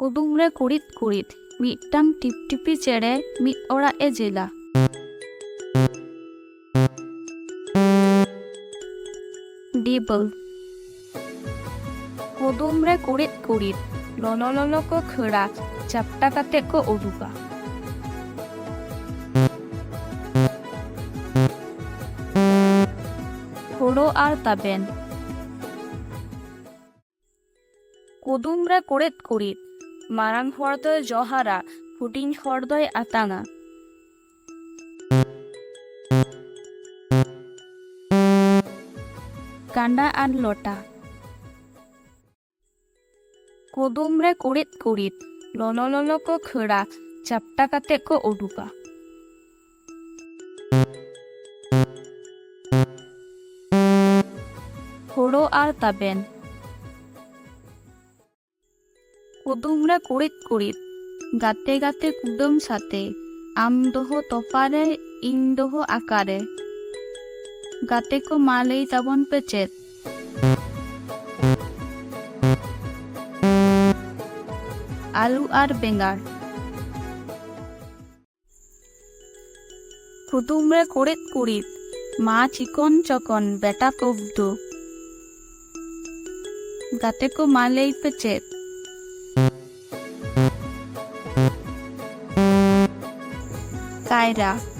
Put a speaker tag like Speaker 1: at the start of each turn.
Speaker 1: ᱠᱩᱫᱩᱢ ᱨᱮ ᱠᱩᱲᱤᱫ ᱠᱩᱲᱤᱫ ᱢᱤᱫᱴᱟᱝ ᱴᱤᱯᱴᱤᱯᱤ ᱪᱮᱬᱮ ᱢᱤᱫ ᱚᱲᱟᱜ ᱮ ᱡᱮᱞᱟ᱾ ᱰᱤᱵᱟᱹ ᱠᱩᱫᱩᱢ ᱨᱮ ᱠᱩᱲᱤᱫ ᱠᱩᱲᱤᱫ ᱞᱚᱞᱚ ᱞᱚᱞᱚ ᱠᱚ ᱠᱷᱟᱹᱲᱟ ᱪᱟᱯᱴᱟ ᱠᱟᱛᱮ ᱠᱚ ᱩᱰᱩᱠᱟ᱾ ᱦᱳᱲᱳ ᱟᱨ ᱛᱟᱵᱮᱱ ᱠᱩᱫᱩᱢ ᱨᱮ ᱠᱩᱲᱤᱫ ᱠᱩᱲᱤᱫ ᱢᱟᱨᱟᱝ ᱦᱚᱲ ᱫᱚᱭ ᱡᱚᱦᱟᱨᱟ ᱦᱩᱰᱤᱧ ᱦᱚᱲ ᱫᱚᱭ ᱟᱛᱟᱝᱟ᱾ ᱠᱟᱸᱰᱟ ᱟᱨ ᱞᱚᱴᱟ ᱠᱩᱫᱩᱢ ᱨᱮ ᱠᱩᱲᱤᱫ ᱠᱩᱲᱤᱫ ᱞᱚᱞᱚ ᱞᱚᱞᱚ ᱠᱚ ᱠᱷᱟᱹᱲᱟ ᱪᱟᱯᱴᱟ ᱠᱟᱛᱮ ᱠᱚ ᱩᱰᱩᱠᱟ᱾ ᱦᱳᱲᱳ ᱟᱨ ᱛᱟᱵᱮᱱ ᱠᱩᱫᱩᱢ ᱨᱮ ᱠᱩᱲᱤᱫ ᱠᱩᱲᱤᱫ ᱜᱟᱛᱮ ᱜᱟᱛᱮ ᱠᱩᱰᱟᱹᱢ ᱥᱟᱛᱮ ᱟᱢ ᱫᱚᱦᱚ ᱛᱚᱯᱟᱨᱮ ᱤᱧ ᱫᱚᱦᱚ ᱟᱠᱟᱨᱮ ᱜᱟᱛᱮ ᱠᱚ ᱢᱟ ᱞᱟᱹᱭ ᱛᱟᱵᱚᱱ ᱯᱮ ᱪᱮᱫ? আলু আর বেঙ্গার কুদুম রে কুড়িদ কুড়িদ মা চিকন চকন বেটা কবদু গাতে কো মা লেই পে চেত? কায়রা।